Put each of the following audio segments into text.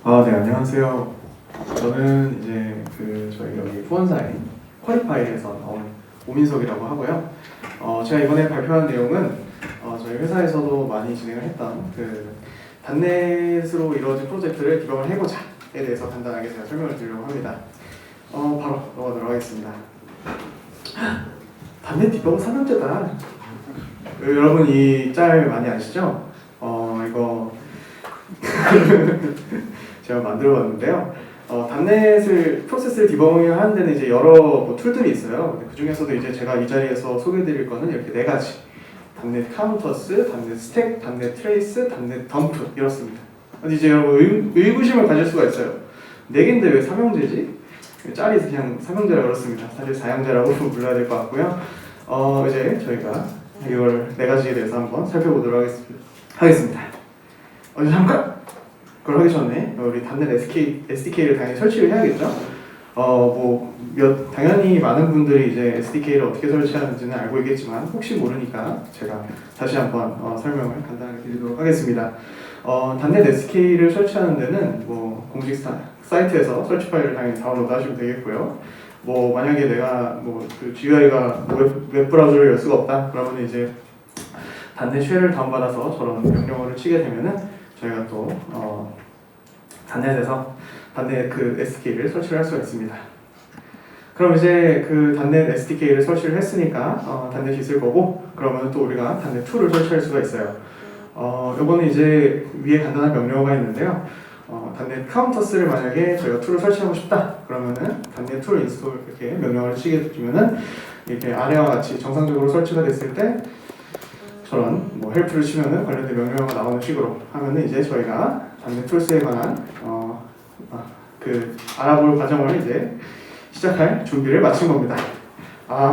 네, 안녕하세요. 저는 이제 저희 여기 후원사인 퀄리파이에서 나온 오민석이라고 하고요. 제가 이번에 발표한 내용은 저희 회사에서도 많이 진행을 했던 단넷으로 이루어진 프로젝트를 디버그를 해보자에 대해서 간단하게 제가 설명을 드리려고 합니다. 바로 넘어가도록 하겠습니다. 단넷 디버그 3년째다. 여러분 이 짤 많이 아시죠? 이거 제가 만들어봤는데요. 단넷을 프로세스를 디버깅 하는 데는 이제 여러 툴들이 있어요. 그 중에서도 이제 제가 이 자리에서 소개해드릴 거는 이렇게 네 가지: 단넷 카운터스, 단넷 스택, 단넷 트레이스, 단넷 덤프 이렇습니다. 근데 이제 여러분 의구심을 가질 수가 있어요. 네 개인데 왜 삼형제지? 짤이 그냥 삼형제라 그렇습니다. 사실 사형제라고 불러야 될 것 같고요. 이제 저희가 이걸 네 가지에 대해서 한번 살펴보도록 하겠습니다. 잠깐! 그걸 하기 전에 우리 단넷 SDK를 당연히 설치를 해야겠죠? 당연히 많은 분들이 이제 SDK를 어떻게 설치하는지는 알고 있겠지만 혹시 모르니까 제가 다시 한번 설명을 간단하게 드리도록 하겠습니다. 단넷 SDK를 설치하는 데는 공식 사이트에서 설치 파일을 당연히 다운로드 하시면 되겠고요. 만약에 내가 GUI가 웹 브라우저를 열 수가 없다 그러면 이제 단넷 쉘을 다운받아서 저런 명령어를 치게 되면은 저희가 또 단넷에서 단넷 SDK를 설치를 할 수가 있습니다. 그럼 이제 단넷 SDK를 설치를 했으니까 단넷이 있을 거고, 그러면 또 우리가 단넷 툴을 설치할 수가 있어요. 요거는 이제 위에 간단한 명령어가 있는데요. 단넷 카운터스를 만약에 저희가 툴을 설치하고 싶다 그러면은 단넷 툴 인스톨 이렇게 명령어를 치게 되면은 이렇게 아래와 같이 정상적으로 설치가 됐을 때 저런 헬프를 치면은 관련된 명령어가 나오는 식으로 하면은 이제 저희가 단넷 툴스에 관한 알아볼 과정을 이제 시작할 준비를 마친 겁니다.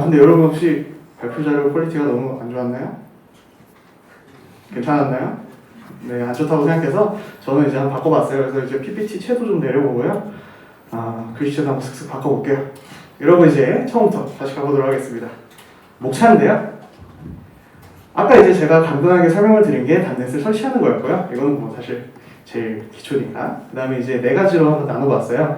근데 여러분 혹시 발표 자료 퀄리티가 너무 안 좋았나요? 괜찮았나요? 네, 안 좋다고 생각해서 저는 이제 한번 바꿔봤어요. 그래서 이제 PPT 채도 좀 내려보고요. 글씨체도 한번 슥슥 바꿔볼게요. 여러분 이제 처음부터 다시 가보도록 하겠습니다. 목차인데요. 아까 이제 제가 간단하게 설명을 드린 게 단넷을 설치하는 거였고요. 이거는 사실 제일 기초니까. 그 다음에 이제 네 가지로 한번 나눠봤어요.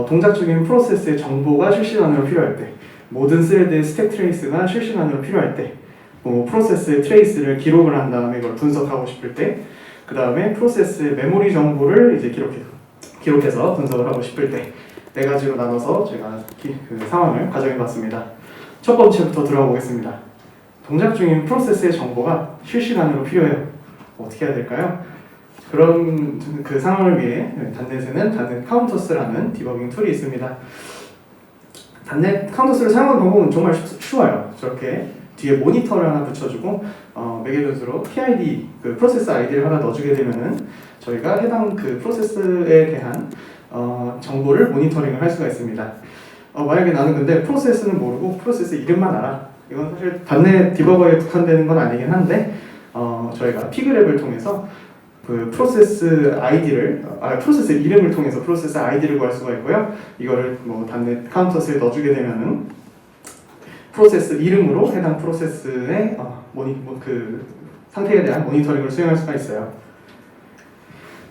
동작 중인 프로세스의 정보가 실시간으로 필요할 때, 모든 스레드의 스택 트레이스가 실시간으로 필요할 때, 프로세스의 트레이스를 기록을 한 다음에 이걸 분석하고 싶을 때, 그 다음에 프로세스의 메모리 정보를 이제 기록해서 분석을 하고 싶을 때, 네 가지로 나눠서 제가 상황을 가정해봤습니다. 첫 번째부터 들어가 보겠습니다. 동작 중인 프로세스의 정보가 실시간으로 필요해요. 어떻게 해야 될까요? 그런 상황을 위해 단넷에는 단넷 카운터스라는 디버깅 툴이 있습니다. 단넷 카운터스를 사용하는 방법은 정말 쉬워요. 저렇게 뒤에 모니터를 하나 붙여주고 매개변수로 PID, 프로세스 아이디를 하나 넣어주게 되면은 저희가 해당 프로세스에 대한 정보를 모니터링을 할 수가 있습니다. 만약에 나는 근데 프로세스는 모르고 프로세스 이름만 알아. 이건 사실 단넷 디버거에 국한되는 건 아니긴 한데 저희가 피그랩을 통해서 프로세스 아이디를 프로세스 이름을 통해서 프로세스 아이디를 구할 수가 있고요. 이거를 단넷 카운터스에 넣어주게 되면은 프로세스 이름으로 해당 프로세스의 상태에 대한 모니터링을 수행할 수가 있어요.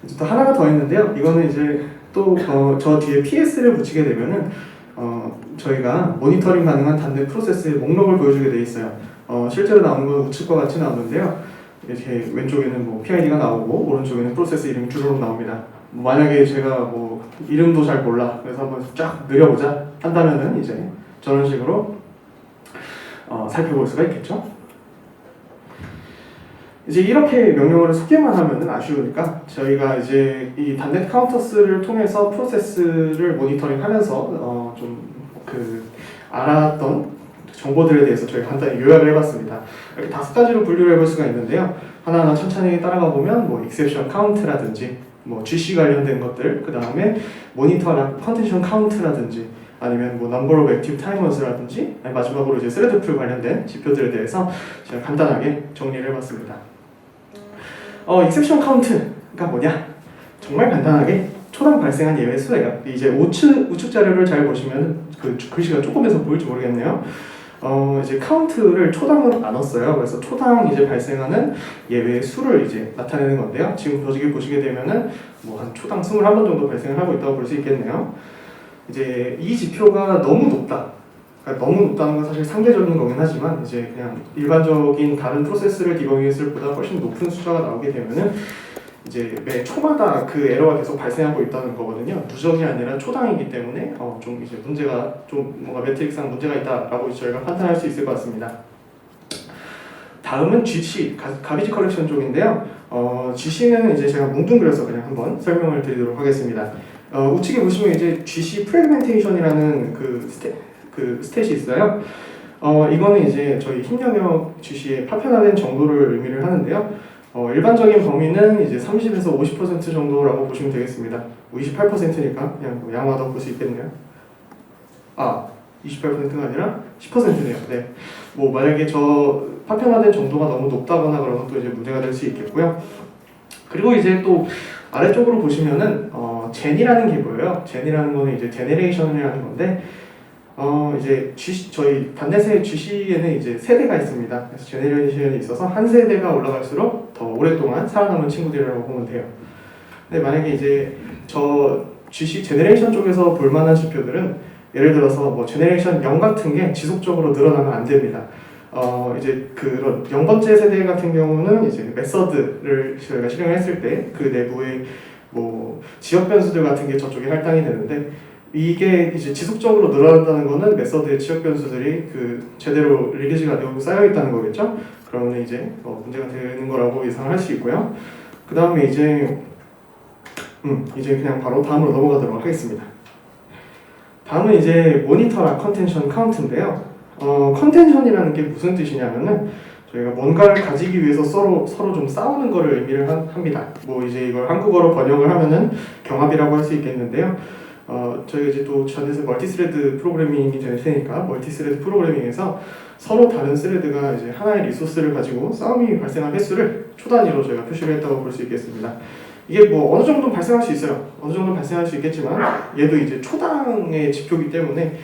이제 또 하나가 더 있는데요. 이거는 이제 또 저 뒤에 PS를 붙이게 되면은 저희가 모니터링 가능한 단넷 프로세스의 목록을 보여주게 돼 있어요. 실제로 나오는 건 우측과 같이 나오는데요. 이렇게 왼쪽에는 PID가 나오고 오른쪽에는 프로세스 이름이 주르륵 나옵니다. 만약에 제가 이름도 잘 몰라 그래서 한번 쫙 느려보자 한다면은 이제 저런 식으로 살펴볼 수가 있겠죠. 이제 이렇게 명령어를 섞기만 하면은 아쉬우니까 저희가 이제 이 단넷 카운터스를 통해서 프로세스를 모니터링하면서 알았던 정보들에 대해서 저희가 간단히 요약을 해봤습니다. 이렇게 5가지로 분류를 해볼 수가 있는데요. 하나하나 천천히 따라가 보면 exception count라든지 GC 관련된 것들, 그 다음에 모니터 컨텐션 카운트라든지 아니면 number of active timers라든지 마지막으로 이제 thread pool 관련된 지표들에 대해서 제가 간단하게 정리를 해봤습니다. exception count가 뭐냐? 정말 간단하게 초당 발생한 예외 수예요. 이제 우측 자료를 잘 보시면 글씨가 조금해서 보일지 모르겠네요. 이제 카운트를 초당으로 나눴어요. 그래서 초당 이제 발생하는 예외의 수를 이제 나타내는 건데요. 지금 여기 보시게 되면은 뭐 한 초당 21번 정도 발생을 하고 있다고 볼 수 있겠네요. 이제 이 지표가 너무 높다. 그러니까 너무 높다는 건 사실 상대적인 거긴 하지만 이제 그냥 일반적인 다른 프로세스를 디버깅했을 보다 훨씬 높은 숫자가 나오게 되면은 이제 매 초마다 그 에러가 계속 발생하고 있다는 거거든요. 누적이 아니라 초당이기 때문에 좀 이제 문제가 좀 뭔가 매트릭상 문제가 있다라고 저희가 판단할 수 있을 것 같습니다. 다음은 GC, 가비지 컬렉션 쪽인데요. GC는 이제 제가 뭉뚱그려서 그냥 한번 설명을 드리도록 하겠습니다. 우측에 보시면 이제 GC 프래그멘테이션이라는 그 스탯이 있어요. 이거는 이제 저희 힘 영역 GC의 파편화된 정도를 의미를 하는데요. 일반적인 범위는 이제 30에서 50% 정도라고 보시면 되겠습니다. 28%니까 그냥 뭐 양호하다고 볼 수 있겠네요. 28%가 아니라 10%네요. 네. 뭐 만약에 저 파편화된 정도가 너무 높다거나 그러면 또 이제 문제가 될 수 있겠고요. 그리고 이제 또 아래쪽으로 보시면은 젠이라는 게 보여요. 젠이라는 거는 이제 제네레이션이라는 건데 이제 저희 단넷의 GC에는 이제 세대가 있습니다. 그래서 제네레이션이 있어서 한 세대가 올라갈수록 더 오랫동안 살아남은 친구들이라고 보면 돼요. 근데 만약에 이제 저 GC 제네레이션 쪽에서 볼만한 지표들은 예를 들어서 뭐 제네레이션 0 같은 게 지속적으로 늘어나면 안 됩니다. 이제 그런 0번째 세대 같은 경우는 이제 메서드를 저희가 실행을 했을 때 그 내부의 뭐 지역 변수들 같은 게 저쪽에 할당이 되는데 이게 이제 지속적으로 늘어난다는 거는 메서드의 지역 변수들이 그 제대로 리리즈가 되고 쌓여 있다는 거겠죠. 그러면 이제 문제가 되는 거라고 예상을 할 수 있고요. 그 다음에 이제 그냥 바로 다음으로 넘어가도록 하겠습니다. 다음은 이제 모니터랑 컨텐션 카운트인데요. 컨텐션이라는 게 무슨 뜻이냐면은 저희가 뭔가를 가지기 위해서 서로 좀 싸우는 거를 의미를 합니다. 뭐 이제 이걸 한국어로 번역을 하면은 경합이라고 할 수 있겠는데요. 저희가 이제 또 전에서 멀티스레드 프로그래밍이 될 테니까 멀티스레드 프로그래밍에서 서로 다른 스레드가 이제 하나의 리소스를 가지고 싸움이 발생한 횟수를 초 단위로 저희가 표시를 했다고 볼 수 있겠습니다. 이게 뭐 어느 정도 발생할 수 있어요. 어느 정도 발생할 수 있겠지만 얘도 이제 초당의 지표이기 때문에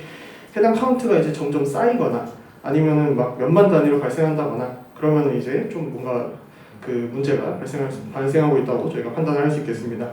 해당 카운트가 이제 점점 쌓이거나 아니면은 막 몇만 단위로 발생한다거나 그러면 이제 좀 뭔가 그 문제가 발생하고 있다고 저희가 판단을 할 수 있겠습니다.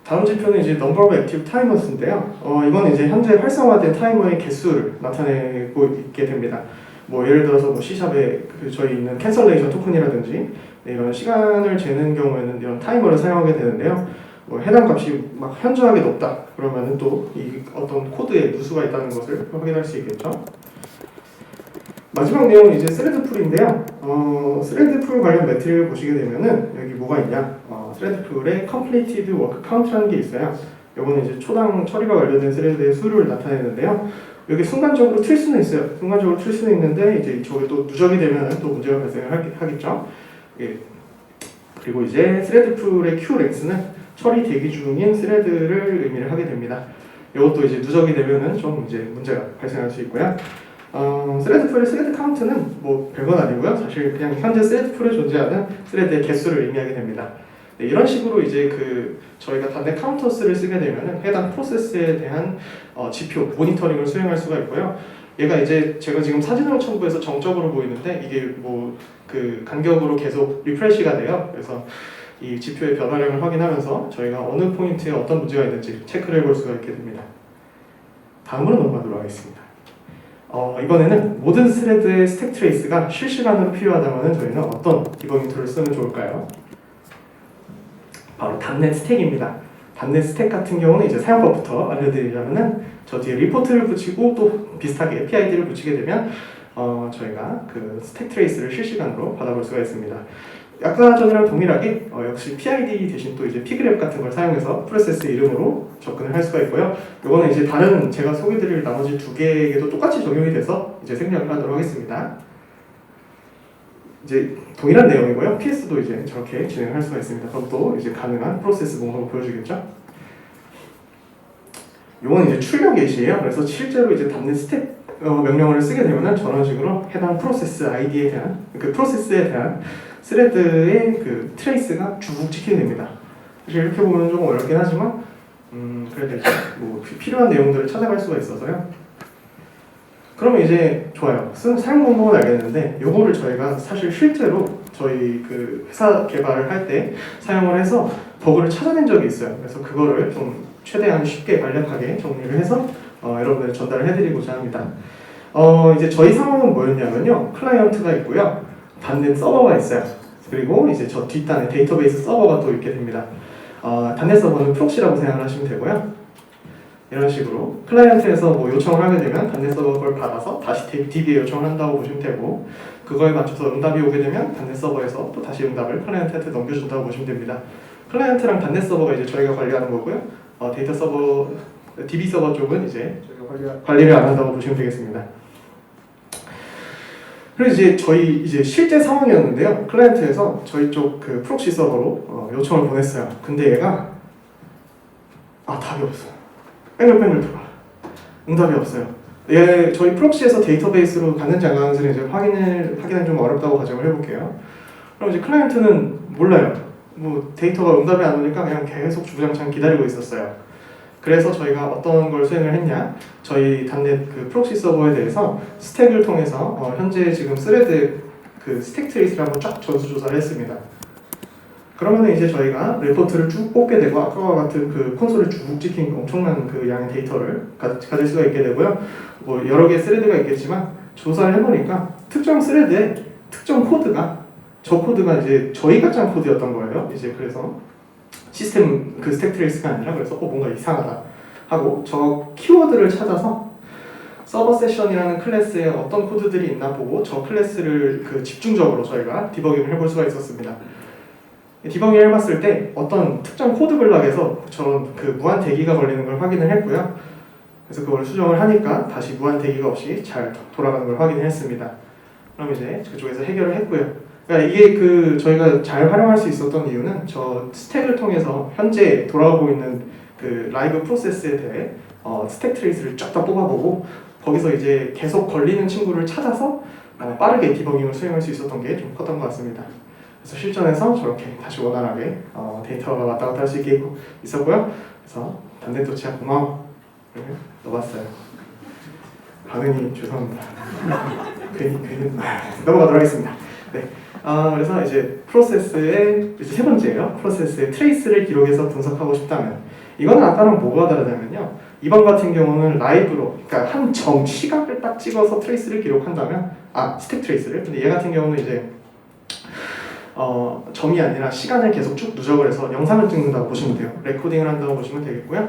다음 지표는 이제 number of active timers인데요. 이건 이제 현재 활성화된 타이머의 개수를 나타내고 있게 됩니다. 뭐 예를 들어서 뭐 C샵에 저희 있는 cancellation 토큰이라든지 이런 시간을 재는 경우에는 이런 타이머를 사용하게 되는데요. 뭐 해당 값이 막 현저하게 높다 그러면은 또 이 어떤 코드에 누수가 있다는 것을 확인할 수 있겠죠. 마지막 내용은 이제 스레드 풀인데요. 스레드 풀 관련 매트릭을 보시게 되면은 여기 뭐가 있냐? 스레드 풀에 completed work count라는 게 있어요. 요거는 이제 초당 처리가 완료된 스레드의 수를 나타내는데요. 여기 순간적으로 튈 수는 있어요. 순간적으로 튈 수는 있는데 이제 저게 또 누적이 되면은 또 문제가 발생을 하겠죠. 예. 그리고 이제 스레드 풀의 Q 렉스는 처리 대기 중인 스레드를 의미를 하게 됩니다. 이것도 이제 누적이 되면은 좀 이제 문제가 발생할 수 있고요. 스레드 풀의 스레드 카운트는 뭐 별건 아니고요. 사실 그냥 현재 스레드 풀에 존재하는 스레드의 개수를 의미하게 됩니다. 네, 이런 식으로 이제 저희가 단넷 카운터스를 쓰게 되면은 해당 프로세스에 대한 지표, 모니터링을 수행할 수가 있고요. 얘가 이제 제가 지금 사진으로 첨부해서 정적으로 보이는데 이게 뭐 그 간격으로 계속 리프레시가 돼요. 그래서 이 지표의 변화량을 확인하면서 저희가 어느 포인트에 어떤 문제가 있는지 체크를 해볼 수가 있게 됩니다. 다음으로 넘어가도록 하겠습니다. 이번에는 모든 스레드의 스택 트레이스가 실시간으로 필요하다면 저희는 어떤 디버깅 툴을 쓰면 좋을까요? 바로 단넷 스택입니다. 단넷 스택 같은 경우는 이제 사용법부터 알려드리자면은 저 뒤에 리포트를 붙이고 또 비슷하게 PID를 붙이게 되면 저희가 그 스택 트레이스를 실시간으로 받아볼 수가 있습니다. 아까 전이랑 동일하게 역시 PID 대신 또 이제 피그랩 같은 걸 사용해서 프로세스 이름으로 접근을 할 수가 있고요. 이거는 이제 다른 제가 소개드릴 나머지 두 개에게도 똑같이 적용이 돼서 이제 생략을 하도록 하겠습니다. 이제 동일한 내용이고요. PS도 이제 저렇게 진행할 수가 있습니다. 그것도 이제 가능한 프로세스 목록을 보여주겠죠. 이건 이제 출력 예시예요. 그래서 실제로 이제 단넷 스택 명령어를 쓰게 되면은 저런 식으로 해당 프로세스 아이디에 대한 그 프로세스에 대한 스레드의 그 트레이스가 쭉 찍히게 됩니다. 사실 이렇게 보면 조금 어렵긴 하지만 그래도 뭐 필요한 내용들을 찾아갈 수가 있어서요. 그러면 이제 좋아요. 사용 방법은 알겠는데 요거를 저희가 사실 실제로 저희 그 회사 개발을 할 때 사용을 해서 버그를 찾아낸 적이 있어요. 그래서 그거를 좀 최대한 쉽게 간략하게 정리를 해서 여러분들 전달을 해드리고자 합니다. 이제 저희 상황은 뭐였냐면요. 클라이언트가 있고요. 단넷 서버가 있어요. 그리고 이제 저 뒷단에 데이터베이스 서버가 또 있게 됩니다. 단넷 서버는 프록시라고 생각을 하시면 되고요. 이런 식으로 클라이언트에서 뭐 요청을 하게 되면 단넷 서버 그걸 받아서 다시 DB에 요청을 한다고 보시면 되고, 그거에 맞춰서 응답이 오게 되면 단넷 서버에서 또 다시 응답을 클라이언트한테 넘겨준다고 보시면 됩니다. 클라이언트랑 단넷 서버가 이제 저희가 관리하는 거고요. 데이터 서버, DB 서버 쪽은 이제 저희가 관리를 안 한다고 보시면 되겠습니다. 그래서 이제 저희 이제 실제 상황이었는데요. 클라이언트에서 저희 쪽 그 프록시 서버로 요청을 보냈어요. 근데 얘가 답이 없어요. 뺑글뺑글 돌아. 응답이 없어요. 저희 프록시에서 데이터베이스로 갔는지 안 가는지는 이제 확인은 좀 어렵다고 가정을 해볼게요. 그럼 이제 클라이언트는 몰라요. 뭐 데이터가 응답이 안 오니까 그냥 계속 주구장창 기다리고 있었어요. 그래서 저희가 어떤 걸 수행을 했냐? 저희 단넷 그 프록시 서버에 대해서 스택을 통해서 현재 지금 스레드 그 스택 트레이스를 한번 쫙 전수조사를 했습니다. 그러면 이제 저희가 레포트를 쭉 뽑게 되고 아까와 같은 그 콘솔에 쭉 찍힌 엄청난 그 양의 데이터를 가질 수가 있게 되고요. 뭐 여러 개의 스레드가 있겠지만 조사를 해보니까 특정 스레드에 특정 코드가 저 코드가 이제 저희가 짠 코드였던 거예요. 이제 그래서 시스템 그 스택 트레이스가 아니라 그래서 뭔가 이상하다 하고 저 키워드를 찾아서 서버 세션이라는 클래스에 어떤 코드들이 있나 보고 저 클래스를 그 집중적으로 저희가 디버깅을 해볼 수가 있었습니다. 디버깅을 해봤을 때 어떤 특정 코드 블락에서 저런 그 무한 대기가 걸리는 걸 확인을 했고요. 그래서 그걸 수정을 하니까 다시 무한 대기가 없이 잘 돌아가는 걸 확인했습니다. 그럼 이제 그쪽에서 해결을 했고요. 그러니까 이게 그 저희가 잘 활용할 수 있었던 이유는 저 스택을 통해서 현재 돌아오고 있는 그 라이브 프로세스에 대해 스택 트레이스를 쫙 다 뽑아보고 거기서 이제 계속 걸리는 친구를 찾아서 빠르게 디버깅을 수행할 수 있었던 게 좀 컸던 것 같습니다. 그래서 실전에서 저렇게 다시 원활하게 데이터가 왔다 갔다 할 수 있게 있었고요. 그래서 단넷 도치야 고마워 넣어봤어요. 반응이 죄송합니다. 괜히 넘어가도록 하겠습니다. 네. 그래서 이제 프로세스의 이제 세 번째예요. 프로세스의 트레이스를 기록해서 분석하고 싶다면 이거는 아까랑 뭐가 다르냐면요. 이번 같은 경우는 라이브로, 그러니까 한 시각을 딱 찍어서 트레이스를 기록한다면 스택 트레이스를. 근데 얘 같은 경우는 이제 점이 아니라 시간을 계속 쭉 누적을 해서 영상을 찍는다고 보시면 돼요. 레코딩을 한다고 보시면 되겠고요.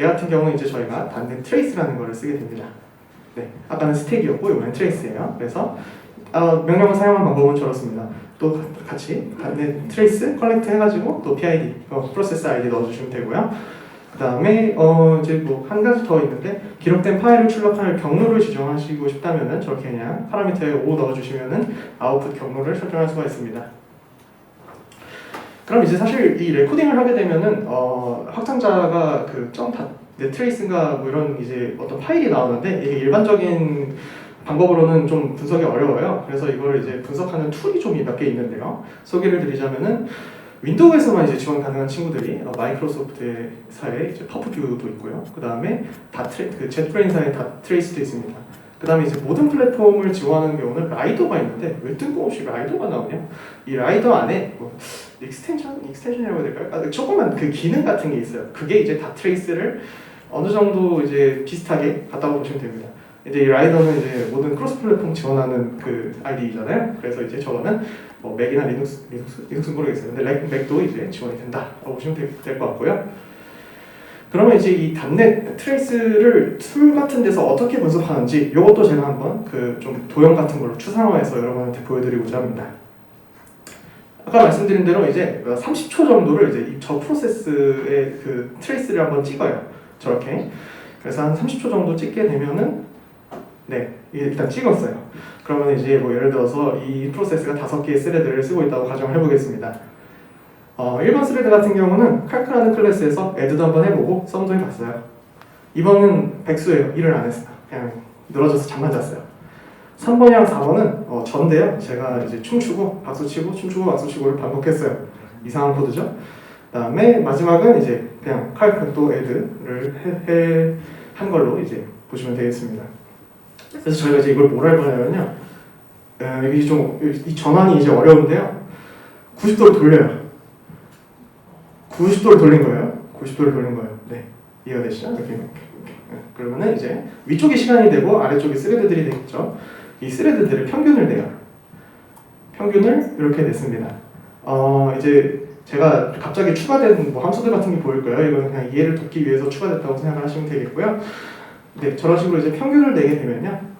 얘 같은 경우는 이제 저희가 단넷 트레이스라는 거를 쓰게 됩니다. 네, 아까는 스택이었고 이번엔 트레이스예요. 그래서 명령을 사용하는 방법은 저렇습니다. 또 같이 단넷 트레이스 컬렉트 해가지고 또 PID, 프로세스 ID 넣어주시면 되고요. 그 다음에 이제 뭐 한 가지 더 있는데 기록된 파일을 출력할 경로를 지정하시고 싶다면은 저렇게 그냥 파라미터에 5 넣어주시면은 아웃풋 경로를 설정할 수가 있습니다. 그럼 이제 사실 이 레코딩을 하게 되면은 확장자가 그 트레이스인가 뭐 이런 이제 어떤 파일이 나오는데 이게 일반적인 방법으로는 좀 분석이 어려워요. 그래서 이걸 이제 분석하는 툴이 좀 몇 개 있는데요. 소개를 드리자면은 윈도우에서만 이제 지원 가능한 친구들이 마이크로소프트사의 이제 퍼프뷰도 있고요. 그 다음에 그 젯브레인사의 닷트레이스도 있습니다. 그 다음에 이제 모든 플랫폼을 지원하는 경우는 라이더가 있는데 왜 뜬금없이 라이더가 나오냐? 이 라이더 안에 뭐 익스텐션이라고 해야 될까요? 조그만 그 기능 같은 게 있어요. 그게 이제 닷트레이스를 어느 정도 이제 비슷하게 갖다가 보시면 됩니다. 이제 이 라이더는 이제 모든 크로스 플랫폼 지원하는 그 IDE잖아요. 그래서 이제 저거는 뭐 맥이나 리눅스는 모르겠어요. 근데 맥도 이제 지원이 된다라고 보시면 될 것 같고요. 그러면 이제 이 단넷 트레이스를 툴 같은 데서 어떻게 분석하는지 이것도 제가 한번 그 좀 도형 같은 걸로 추상화해서 여러분한테 보여드리고자 합니다. 아까 말씀드린 대로 이제 30초 정도를 이제 저 프로세스의 그 트레이스를 한번 찍어요. 저렇게. 그래서 한 30초 정도 찍게 되면은 네, 일단 찍었어요. 그러면 이제 뭐 예를 들어서 이 프로세스가 5개의 스레드를 쓰고 있다고 가정을 해보겠습니다. 1번 스레드 같은 경우는 칼크라는 클래스에서 add도 한번 해보고 썸도 해봤어요. 2번은 백수예요. 일을 안 했어요. 그냥 늘어져서 잠만 잤어요. 3번이랑 4번은 전데요. 제가 이제 춤추고 박수치고 춤추고 박수치고를 반복했어요. 이상한 코드죠. 그 다음에 마지막은 이제 그냥 칼크 또 add를 한 걸로 이제 보시면 되겠습니다. 그래서 저희가 이제 이걸 뭘 할 거냐면요. 여기 좀 이 전환이 이제 어려운데요. 90도로 돌려요. 90도를 돌린 거예요. 90도를 돌린 거예요. 네, 이해가 되시죠? 이렇게. 그러면은 이제 위쪽이 시간이 되고 아래쪽이 스레드들이 되겠죠. 이 스레드들의 평균을 내요. 평균을 이렇게 냈습니다. 이제 제가 갑자기 추가된 뭐 함수들 같은 게 보일 거예요. 이거는 그냥 이해를 돕기 위해서 추가됐다고 생각을 하시면 되겠고요. 네, 저런 식으로 이제 평균을 내게 되면요.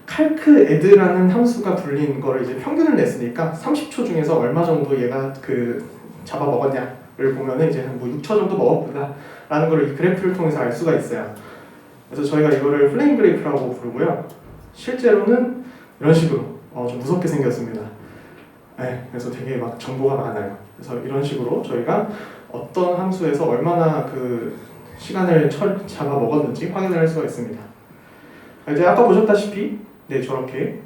칼크 add라는 함수가 불린 거를 이제 평균을 냈으니까 30초 중에서 얼마 정도 얘가 그 잡아먹었냐를 보면은 이제 한 뭐 6초 정도 먹었구나 라는 걸 이 그래프를 통해서 알 수가 있어요. 그래서 저희가 이거를 플레임 그래프라고 부르고요. 실제로는 이런 식으로 좀 무섭게 생겼습니다. 네, 그래서 되게 막 정보가 많아요. 그래서 이런 식으로 저희가 어떤 함수에서 얼마나 그 시간을 잡아먹었는지 확인을 할 수가 있습니다. 이제 아까 보셨다시피 네, 저렇게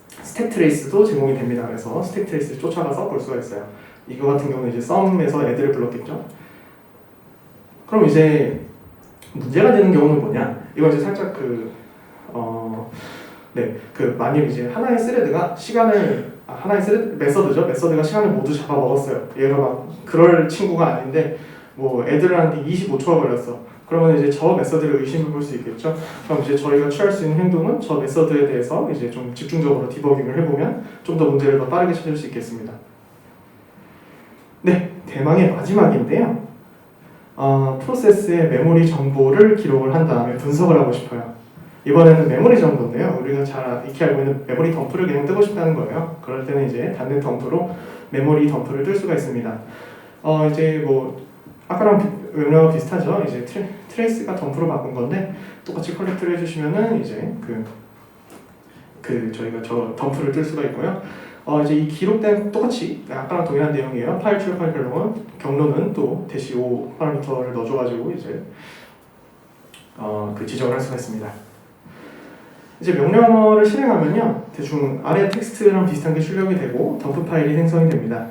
스택 트레이스도 제공이 됩니다. 그래서 스택 트레이스를 쫓아가서 볼 수가 있어요. 이거 같은 경우는 이제 썸에서 애들을 불렀겠죠. 그럼 이제 문제가 되는 경우는 뭐냐? 이건 이제 살짝 만약 이제 하나의 스레드가 하나의 메서드죠. 메서드가 시간을 모두 잡아먹었어요. 얘가 막 그럴 친구가 아닌데 뭐 애들한테 25초가 걸렸어. 그러면 이제 저 메서드를 의심해 볼 수 있겠죠. 그럼 이제 저희가 취할 수 있는 행동은 저 메서드에 대해서 이제 좀 집중적으로 디버깅을 해보면 좀 더 문제를 더 빠르게 찾을 수 있겠습니다. 네, 대망의 마지막인데요. 프로세스의 메모리 정보를 기록을 한 다음에 분석을 하고 싶어요. 이번에는 메모리 정보인데요. 우리가 잘 익히 알고 있는 메모리 덤프를 그냥 뜨고 싶다는 거예요. 그럴 때는 이제 단넷 덤프로 메모리 덤프를 뜰 수가 있습니다. 이제 뭐 아까랑 명령과 비슷하죠. 이제 트레이스가 덤프로 바꾼 건데 똑같이 컬렉트를 해주시면은 이제 저희가 저 덤프를 뜰 수가 있고요. 이제 이 기록된 똑같이 아까랑 동일한 내용이에요. 파일 출력 파일 경로는 또 -5 파라미터를 넣어줘가지고 이제 지정을 할 수가 있습니다. 이제 명령어를 실행하면요, 대충 아래 텍스트랑 비슷한 게 출력이 되고 덤프 파일이 생성이 됩니다.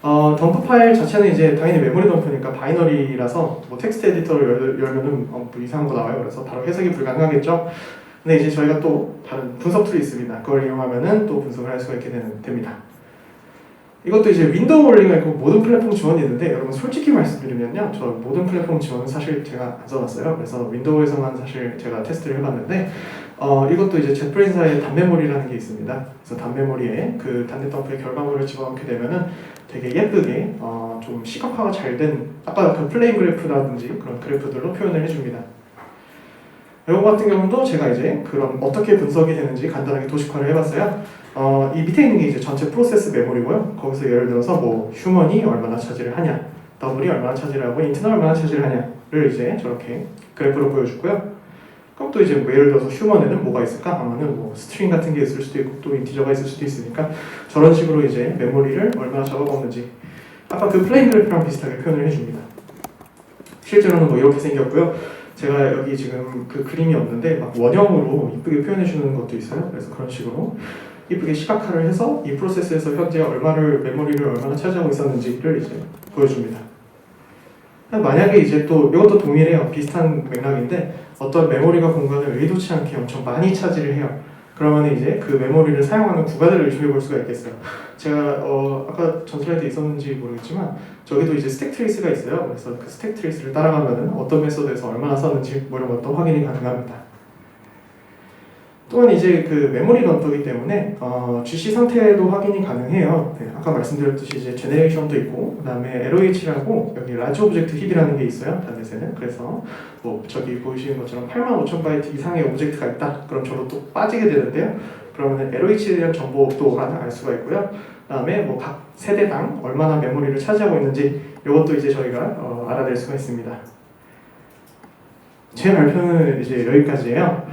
덤프 파일 자체는 이제 당연히 메모리 덤프니까 바이너리라서 뭐 텍스트 에디터를 열면은 뭐 이상한 거 나와요. 그래서 바로 해석이 불가능하겠죠. 근데 이제 저희가 또 다른 분석 툴이 있습니다. 그걸 이용하면은 또 분석을 할 수가 있게 됩니다. 이것도 이제 윈도우 올리가 있고 모든 플랫폼 지원이 있는데 여러분 솔직히 말씀드리면요, 저 모든 플랫폼 지원은 사실 제가 안 써봤어요. 그래서 윈도우에서만 사실 제가 테스트를 해봤는데 이것도 이제 젯브레인사의 단메모리라는 게 있습니다. 그래서 단메모리에 그 단넷 덤프의 결과물을 집어넣게 되면은 되게 예쁘게 좀 시각화가 잘 된 아까 그 플레임 그래프라든지 그런 그래프들로 표현을 해줍니다. 이거 같은 경우도 제가 이제 그런 어떻게 분석이 되는지 간단하게 도식화를 해봤어요. 이 밑에 있는 게 이제 전체 프로세스 메모리고요. 거기서 예를 들어서 뭐 휴먼이 얼마나 차지를 하냐, 더블이 얼마나 차지를 하고 인트는 얼마나 차지를 하냐를 이제 저렇게 그래프로 보여주고요. 그럼 또 이제 뭐 예를 들어서 휴먼에는 뭐가 있을까 하면은 뭐 스트링 같은 게 있을 수도 있고 또 인티저가 있을 수도 있으니까 저런 식으로 이제 메모리를 얼마나 잡아먹는지 아까 그 플레인 그래프랑 비슷하게 표현을 해줍니다. 실제로는 뭐 이렇게 생겼고요. 제가 여기 지금 그 그림이 없는데 막 원형으로 이쁘게 표현해 주는 것도 있어요. 그래서 그런 식으로 이쁘게 시각화를 해서 이 프로세스에서 현재 메모리를 얼마나 차지하고 있었는지를 이제 보여줍니다. 만약에 이제 또 이것도 동일해요. 비슷한 맥락인데 어떤 메모리가 공간을 의도치 않게 엄청 많이 차지를 해요. 그러면 이제 그 메모리를 사용하는 구간을 의심해 볼 수가 있겠어요. 제가 아까 전 슬라이드에 있었는지 모르겠지만 저기도 이제 스택 트레이스가 있어요. 그래서 그 스택 트레이스를 따라가면은 어떤 메소드에서 얼마나 썼는지 뭐 이런 것도 확인이 가능합니다. 또한 이제 그 메모리 덤프이기 때문에 GC 상태도 확인이 가능해요. 네, 아까 말씀드렸듯이 이제 제네레이션도 있고 그다음에 LOH라고 여기 라지 오브젝트 힙이라는 게 있어요. 단넷에는. 그래서 뭐 저기 보이시는 것처럼 85,000바이트 이상의 오브젝트가 있다. 그럼 저로 또 빠지게 되는데요. 그러면 LOH에 대한 정보 하나 알 수가 있고요. 그다음에 뭐 각 세대당 얼마나 메모리를 차지하고 있는지 이것도 이제 저희가 알아낼 수가 있습니다. 제 발표는 이제 여기까지예요.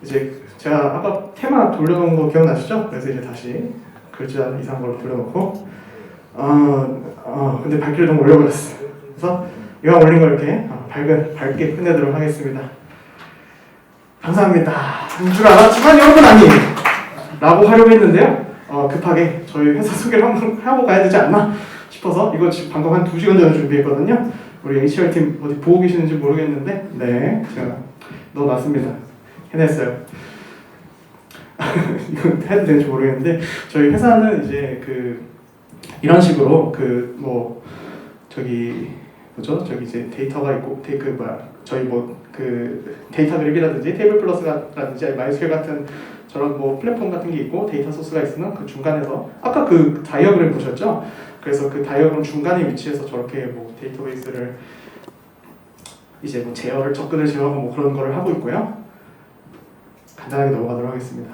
이제 제가 아까 테마 돌려놓은 거 기억나시죠? 그래서 이제 다시 글자 이상한 걸로 돌려놓고 근데 밝기를 너무 올려버렸어. 그래서 이왕 올린 거 이렇게 밝게 끝내도록 하겠습니다. 감사합니다. 한 줄 알았지만 여러분 아니에요 라고 하려고 했는데요. 급하게 저희 회사 소개를 한번 하고 가야 되지 않나 싶어서 이거 지금 방금 한 2시간 전에 준비했거든요. 우리 HR팀 어디 보고 계시는지 모르겠는데 네, 제가 넣어놨습니다. 해냈어요. 이건 해도 되는지 모르겠는데 저희 회사는 이제 이런 식으로 저기 이제 데이터가 있고 저희 데이터 그랩이라든지 테이블 플러스라든지 마이스퀘어 같은 저런 플랫폼 같은 게 있고 데이터 소스가 있으면 그 중간에서 아까 그 다이어그램 보셨죠? 그래서 그 다이어그램 중간에 위치해서 저렇게 데이터베이스를 이제 접근을 제어하고 그런 거를 하고 있고요. 간단하게 넘어가도록 하겠습니다.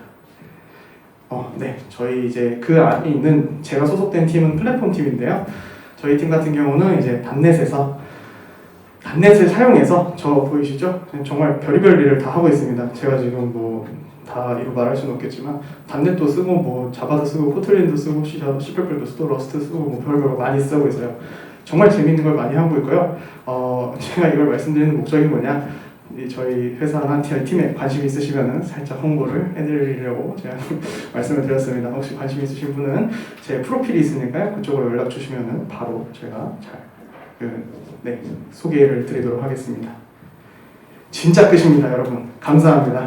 네, 저희 이제 그 안에 있는 제가 소속된 팀은 플랫폼 팀인데요. 저희 팀 같은 경우는 이제 단넷을 사용해서 보이시죠? 정말 별의별 일을 다 하고 있습니다. 제가 지금 다 이루 말할 수는 없겠지만 단넷도 쓰고 자바도 쓰고 코틀린도 쓰고 C++도 쓰고 러스트 쓰고 별별 많이 쓰고 있어요. 정말 재밌는 걸 많이 하고 있고요. 제가 이걸 말씀드리는 목적이 뭐냐? 저희 회사나 저희 팀에 관심 있으시면은 살짝 홍보를 해드리려고 제가 말씀을 드렸습니다. 혹시 관심 있으신 분은 제 프로필이 있으니까요. 그쪽으로 연락 주시면은 바로 제가 소개를 드리도록 하겠습니다. 진짜 끝입니다, 여러분. 감사합니다.